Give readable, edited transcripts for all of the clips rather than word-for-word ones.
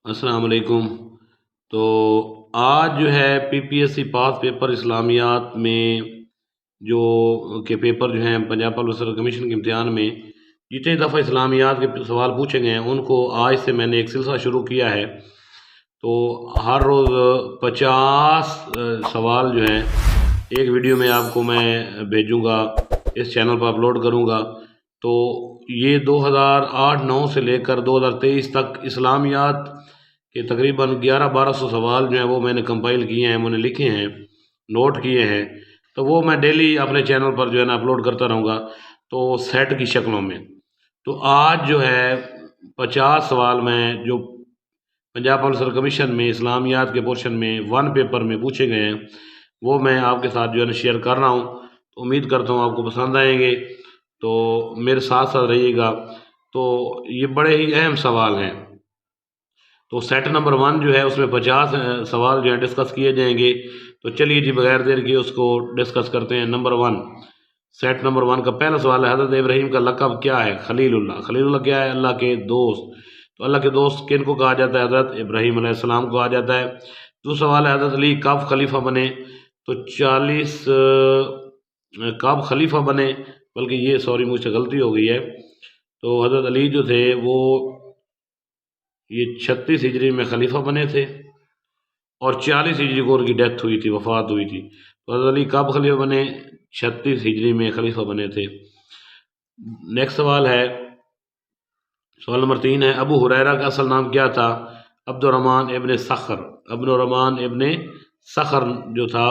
अस्सलाम वालेकुम। तो आज जो है पीपीएससी पास पेपर इस्लामियात में जो के पेपर जो हैं पंजाब पब्लिक सर्विस कमीशन के इम्तिहान में जितने दफ़ा इस्लामियात के सवाल पूछे गए हैं उनको आज से मैंने एक सिलसिला शुरू किया है। तो हर रोज़ 50 सवाल जो हैं एक वीडियो में आपको मैं भेजूँगा, इस चैनल पर अपलोड करूँगा। तो ये 2008-9 से लेकर 2023 तक इस्लामियात के तकरीबन 1100-1200 सवाल जो हैं वो मैंने कंपाइल किए हैं, मैंने लिखे हैं, नोट किए हैं। तो वो मैं डेली अपने चैनल पर जो है ना अपलोड करता रहूँगा, तो सेट की शक्लों में। तो आज जो है 50 सवाल में जो पंजाब पब्लिक सर्विस कमीशन में इस्लामियात के पोर्शन में वन पेपर में पूछे गए हैं वो मैं आपके साथ जो है ना शेयर कर रहा हूँ। तो उम्मीद करता हूँ आपको पसंद आएंगे, तो मेरे साथ साथ रहिएगा। तो ये बड़े ही अहम सवाल हैं। तो सेट नंबर 1 जो है उसमें 50 सवाल जो है डिस्कस किए जाएंगे। तो चलिए जी बगैर देर के उसको डिस्कस करते हैं। नंबर 1, सेट नंबर 1 का पहला सवाल है, हज़रत इब्राहीम का लक़ब क्या है? खलीलुल्लाह। खलीलुल्लाह क्या है? अल्लाह के दोस्त। तो अल्लाह के दोस्त किन को कहा जाता है? हज़रत इब्राहीम अलैहिस्सलाम को कहा जाता है। दूसरा सवाल है, हज़रत अली कब खलीफा बने? तो 40 कब खलीफा बने, बल्कि ये सॉरी मुझसे गलती हो गई है। तो हज़रत अली जो थे वो ये 36 हिजरी में खलीफा बने थे और 40 हिजरी को उनकी डेथ हुई थी, वफात हुई थी। तो हज़रत अली कब खलीफा बने? 36 हिजरी में खलीफा बने थे। नेक्स्ट सवाल है, सवाल नंबर 3 है, अबू हुरैरा का असल नाम क्या था? अब्दुर्रहमान इब्ने सखर। अब्दुर्रहमान इब्ने सखर जो था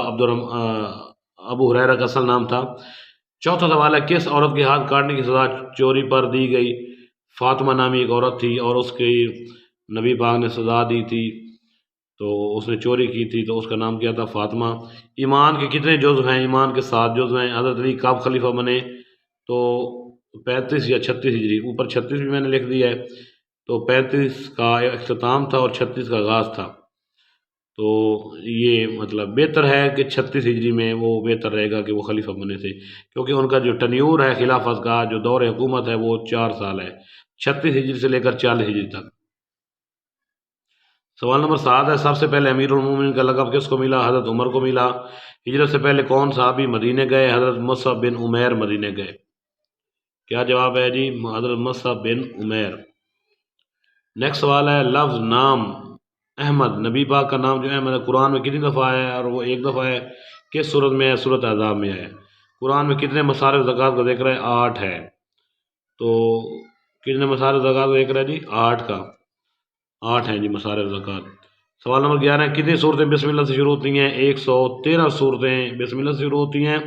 अबू हुरैरा का असल नाम था। चौथा सवाल है, किस औरत के हाथ काटने की सज़ा चोरी पर दी गई? फातिमा नामी एक औरत थी और उसकी नबी पाक ने सज़ा दी थी, तो उसने चोरी की थी, तो उसका नाम क्या था? फातिमा। ईमान के कितने जुज़ हैं? ईमान के 7 जुज़ हैं। हज़रत अली कब खलीफा बने? तो 35 या 36 हिजरी। ऊपर 36 भी मैंने लिख दिया है। तो 35 का इख्तिताम था और 36 का आगाज़ था। तो ये मतलब बेहतर है कि 36 हिजरी में वो बेहतर रहेगा कि वो खलीफा बने थे, क्योंकि उनका जो टन्यूर है खिलाफत का, जो दौर हुकूमत है वो 4 साल है, 36 हिजरी से लेकर 40 हिजरी तक। सवाल नंबर 7 है, सबसे पहले अमीरुल मोमिनीन का लक़ब किसको मिला? हज़रत उमर को मिला। हिजरत से पहले कौन सहाबी मदीने गए? हज़रत मुसअब बिन उमैर मदीने गए। क्या जवाब है जी? हज़रत मुसअब बिन उमैर। नेक्स्ट सवाल है, लफ्ज़ नाम अहमद, नबी पाक का नाम जो अहमद है कुरान में कितनी दफ़ा है? और वो एक दफ़ा है। किस सूरत में है? सूरत अहज़ाब में है। कुरान में कितने मसारिफ़ ज़कात का ज़िक्र है? 8 है। तो कितने मसारिफ़ ज़कात का ज़िक्र है जी? 8 का। 8 हैं जी मसारिफ़ ज़कात। सवाल नंबर 11 है, कितनी सूरतें बिस्मिल्लाह से शुरू होती हैं? 113 सूरतें बिस्मिल्लाह से शुरू होती हैं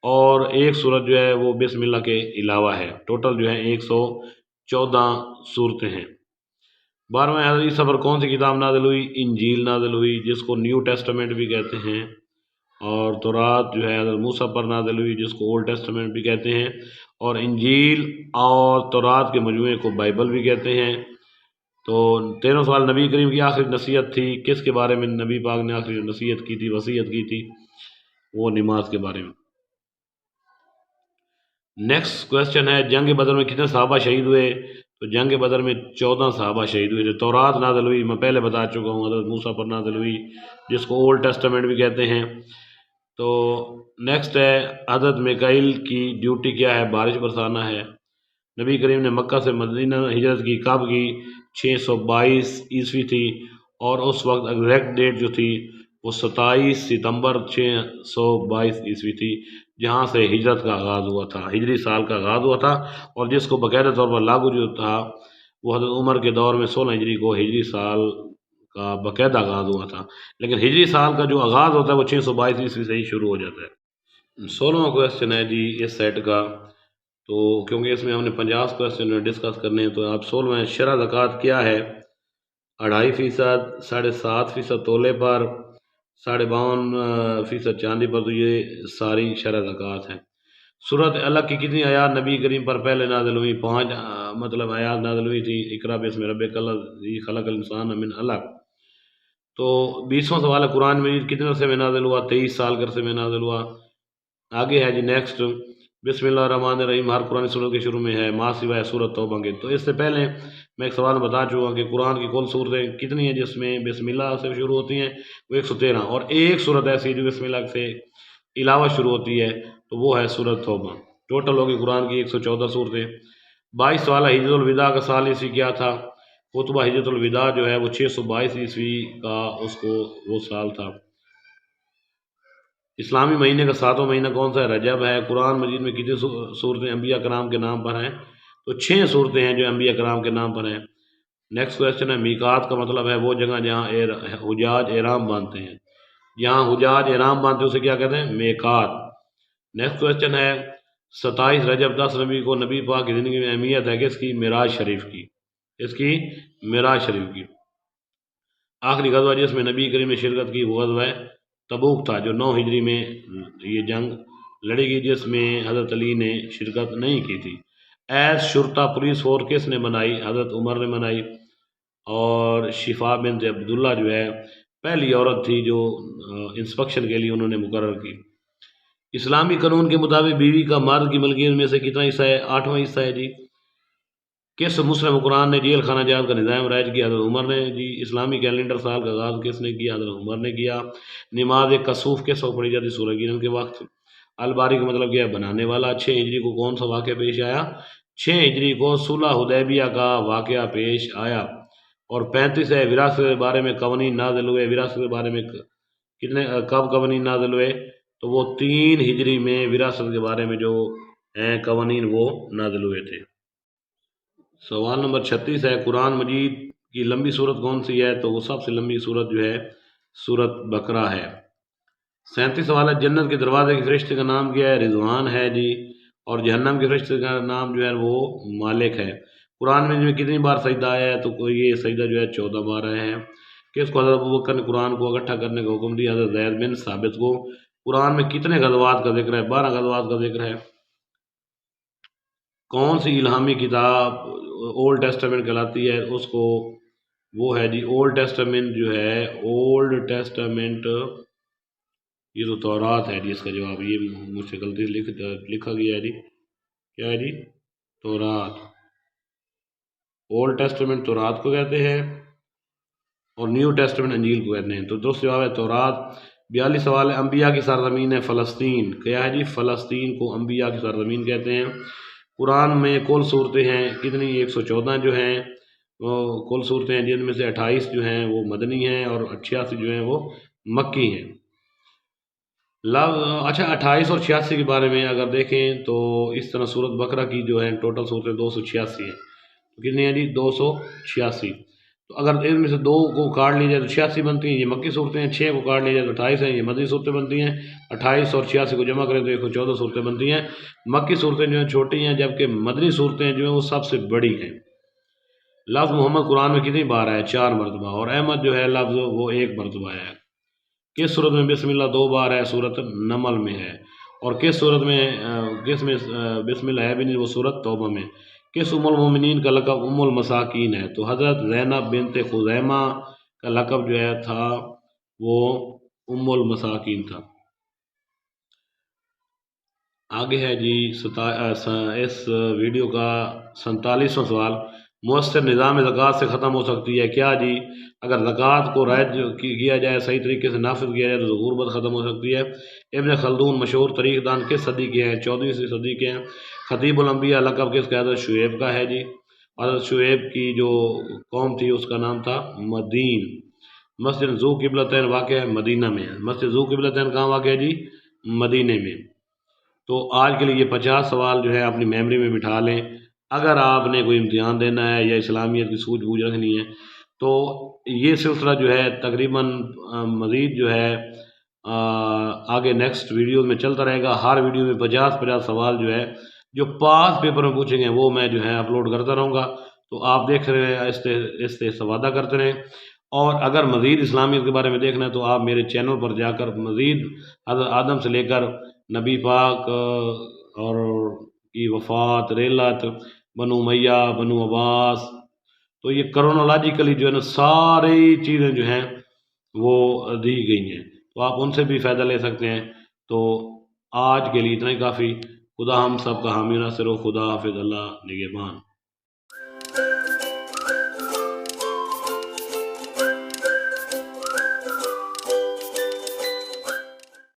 और एक सूरत जो है वो बिस्मिल्लाह के अलावा है। टोटल जो है 114 सूरतें हैं। 12वें, हज़रत ईसा पर कौन सी किताब नाज़िल हुई? इंजील नाज़िल हुई, जिसको न्यू टेस्टामेंट भी कहते हैं। और तौरात जो है हज़रत मूसा पर नाज़िल हुई, जिसको ओल्ड टेस्टामेंट भी कहते हैं। और इंजील और तौरात के मजमूए को बाइबल भी कहते हैं। तो 13वां सवाल, नबी करीम की आखिरी नसीहत थी किसके बारे में? नबी पाक ने आखिरी नसीहत की थी, वसीयत की थी, वो नमाज के बारे में। नेक्स्ट क्वेश्चन है, जंग बदर में कितने सहाबा शहीद हुए? तो जंग बदर में 14 सहाबा शहीद हुए थे। तौरात नाज़िल हुई, मैं पहले बता चुका हूँ, हज़रत मूसा पर नाज़िल हुई, जिसको ओल्ड टेस्टामेंट भी कहते हैं। तो नेक्स्ट है, हज़रत मिकाईल की ड्यूटी क्या है? बारिश बरसाना है। नबी करीम ने मक्का से मदीना हिजरत की कब की? 622 ईस्वी थी और उस वक्त एग्जैक्ट डेट जो थी वो 27 सितंबर 622 ईस्वी थी, जहाँ से हिजरत का आगाज़ हुआ था, हिजरी साल का आगाज़ हुआ था। और जिसको बाकायदा तौर पर लागू जो था वो हज़रत उमर के दौर में 16 हिजरी को हिजरी साल का बाकायदा आगाज़ हुआ था। लेकिन हिजरी साल का जो आगाज़ होता है वो 622 ईस्वी से ही शुरू हो जाता है। 16वां क्वेश्चन है जी इस सेट का, तो क्योंकि इसमें हमने 50 क्वेश्चन डिस्कस करने हैं, तो आप 16वें, शरह ज़कात क्या है? 2.5%, 7.5% तोले पर, 52.5% चांदी पर। तो ये सारी शरह ज़कात है। सूरत अलग की कितनी आयात नबी करीम पर पहले नाज़िल हुई? 5 मतलब आयात नाज़िल हुई थी। इक़रा बिस्मि रब्बिकल लज़ी खलक़ल इंसान मिन अलक़। तो 20वां सवाल है, कुरान मजीद कितने अरसे में नाज़िल हुआ? 23 साल के अरसे में नाज़िल हुआ। आगे है जी नेक्स्ट, बिस्मिल्लाहिर्रहमानिर्रहीम हर कुरानी सूरत के शुरू में है, माँ सिवाय सूरत तौबा के। तो इससे पहले میں ایک سوال بتا چکا کہ قرآن کی کل صورتیں کتنی ہیں جس میں بسم اللہ سے شروع ہوتی ہیں، وہ 113، اور ایک صورت ایسی ہے جو بسم اللہ سے علاوہ شروع ہوتی ہے، تو وہ ہے سورۃ توبہ۔ ٹوٹل ہوگی قرآن کی 114 صورتیں۔ 22 سالہ ہجرت الوداع کا سال عیسوی کیا تھا؟ خطبہ ہجرت الوداع جو ہے وہ 622 عیسوی کا وہ سال تھا۔ اسلامی مہینے کا 7واں مہینہ کون سا ہے؟ رجب ہے۔ قرآن مجید میں کتنی صورتیں انبیاء کرام کے نام پر ہیں؟ تو 6 صورتیں ہیں جو انبیاء کرام کے نام پر ہیں۔ نیکسٹ کویسچن ہے، میقات کا مطلب ہے وہ جگہ جہاں حجاج احرام باندھتے ہیں۔ جہاں حجاج احرام باندھتے ہیں اسے کیا کہتے ہیں؟ میقات۔ نیکسٹ کویسچن ہے، 27 رجب 10 نبی کو نبی پاک کی زندگی میں اہمیت ہے کس کی؟ معراج شریف کی۔ اس کی معراج شریف کی۔ آخری غزوہ جس میں نبی کریم نے شرکت کی وہ غزوہ تبوک تھا، جو 9 ہجری میں یہ جنگ لڑی گئی، جس میں حضرت علی نے شرکت نہیں کی تھی۔ ایز شرطہ پولیس فورس کس نے بنائی؟ حضرت عمر نے بنائی۔ اور شفا بنت عبداللہ جو ہے پہلی عورت تھی جو انسپیکشن کے لیے انہوں نے مقرر کی۔ اسلامی قانون کے مطابق بیوی کا مرد کی ملکیت میں سے کتنا حصہ ہے؟ 8واں حصہ ہے جی۔ کس مسلم حکمران نے جیل خانہ جات کا نظام رائج کیا؟ حضرت عمر نے جی۔ اسلامی کیلنڈر سال کا آغاز کس نے کیا؟ حضرت عمر نے کیا۔ نماز کسوف کس وقت پڑھی جاتی؟ سورہ گیلن کے وقت۔ الباری کا مطلب کیا ہے؟ بنانے والا۔ 6 ہجری کو کون سا واقعہ پیش آیا؟ 6 ہجری کو صلح حدیبیہ کا واقعہ پیش آیا۔ اور 35 ہے، وراثت کے بارے میں قوانین نازل ہوئے۔ وراثت کے بارے میں کب قوانین نازل ہوئے؟ تو وہ 3 ہجری میں وراثت کے بارے میں جو قوانین وہ نازل ہوئے تھے۔ سوال نمبر 36 ہے، قرآن مجید کی لمبی سورت کون سی ہے؟ تو وہ سب سے لمبی سورت جو ہے سورت بقرہ ہے۔ 37 سوال ہے، جنت کے دروازے کے فرشتے کا نام کیا ہے؟ رضوان ہے جی۔ اور جہنم کے فرشتے کا نام جو ہے وہ مالک ہے۔ قرآن میں کتنی بار سجدہ آیا ہے؟ تو یہ سجدہ جو ہے 14 بار آیا ہے۔ کس کو حضرت ابوبکر نے قرآن کو اکٹھا کرنے کا حکم دیا؟ حضرت زید بن ثابت کو۔ قرآن میں کتنے غزوات کا ذکر ہے؟ 12 غزوات کا ذکر ہے۔ کون سی الہامی کتاب اولڈ ٹیسٹامنٹ کہلاتی ہے؟ اس کو وہ ہے جی اولڈ ٹیسٹامنٹ جو ہے، اولڈ ٹیسٹامنٹ یہ تو تورات ہے جی۔ اس کا جواب یہ مجھ سے غلطی لکھا گیا ہے جی، کیا ہے جی؟ تورات۔ اولڈ ٹیسٹامنٹ تورات کو کہتے ہیں اور نیو ٹیسٹامنٹ انجیل کو کہتے ہیں۔ تو درست جواب ہے تورات۔ 42 سوال ہے، انبیاء کی سرزمین ہے فلسطین، کیا ہے جی؟ فلسطین کو انبیاء کی سرزمین کہتے ہیں۔ قرآن میں کل صورتیں ہیں کتنی؟ 114 جو ہیں وہ کل صورتیں ہیں، جن میں سے 28 جو ہیں وہ مدنی ہیں اور 86 جو ہیں وہ مکی ہیں۔ اچھا، 28 اور 86 کے بارے میں اگر دیکھیں تو اس طرح سورت بقرہ کی جو ہے ٹوٹل صورتیں 286 ہیں۔ تو کتنی ہیں جی؟ 286۔ تو اگر ان میں سے 2 کو کاٹ لی جائے تو 86 بنتی ہیں، یہ مکی صورتیں ہیں۔ 6 کو کاٹ لی جائے تو 28 ہیں، یہ مدنی صورتیں بنتی ہیں۔ 28 اور 86 کو جمع کریں تو 114 صورتیں بنتی ہیں۔ مکی صورتیں جو ہیں چھوٹی ہیں، جبکہ مدنی صورتیں جو ہیں وہ سب سے بڑی ہیں۔ لفظ محمد قرآن میں کتنی بار آیا ہے؟ 4 مرتبہ۔ اور احمد جو ہے لفظ وہ 1 مرتبہ آیا ہے۔ کس صورت میں بسم اللہ 2 بار ہے؟ صورت نمل میں ہے۔ اور کس صورت میں بسم اللہ ہے بھی نہیں؟ وہ صورت توبہ میں۔ کس ام المومنین کا لقب ام المساکین ہے؟ تو حضرت زینب بنت خزیمہ کا لقب جو ہے تھا وہ ام المساکین تھا۔ آگے ہے جی اس ویڈیو کا 47واں سوال، مؤثر نظام زکوٰۃ سے ختم ہو سکتی ہے کیا جی؟ اگر زکوٰۃ کو رائج کیا جائے، صحیح طریقے سے نافذ کیا جائے تو غربت ختم ہو سکتی ہے۔ ابن خلدون مشہور تاریخ دان کس صدی کے ہیں؟ 14ویں صدی کے ہیں۔ خطیب الانبیاء لقب کس کا؟ حضرت شعیب کا ہے جی۔ حضرت شعیب کی جو قوم تھی اس کا نام تھا مدین۔ مسجد ذو قبلتین واقع ہے مدینہ میں۔ مسجد ذو قبلتین کہاں واقع ہے جی؟ مدینے میں۔ تو آج کے لیے یہ 50 سوال جو ہے اپنی میموری میں بٹھا لیں۔ اگر آپ نے کوئی امتحان دینا ہے یا اسلامیت کی سوجھ بوجھ رکھنی ہے تو یہ سلسلہ جو ہے تقریباً مزید جو ہے آگے نیکسٹ ویڈیو میں چلتا رہے گا۔ ہر ویڈیو میں 50 سوال جو ہے جو پاس پیپر میں پوچھیں گے وہ میں جو ہے اپلوڈ کرتا رہوں گا، تو آپ دیکھ رہے ہیں، اس سے استفادہ کرتے رہیں۔ اور اگر مزید اسلامیت کے بارے میں دیکھنا ہے تو آپ میرے چینل پر جا کر مزید حضرت آدم سے لے کر نبی پاک اور کی وفات، ریلت، بنو امیہ، بنو عباس، تو یہ کرونالوجیکلی جو ہے نا ساری چیزیں جو ہیں وہ دی گئی ہیں، تو آپ ان سے بھی فائدہ لے سکتے ہیں۔ تو آج کے لیے اتنا ہی کافی۔ خدا ہم سب کا حامی و ناصر ہو۔ خدا حافظ، اللہ نگہبان۔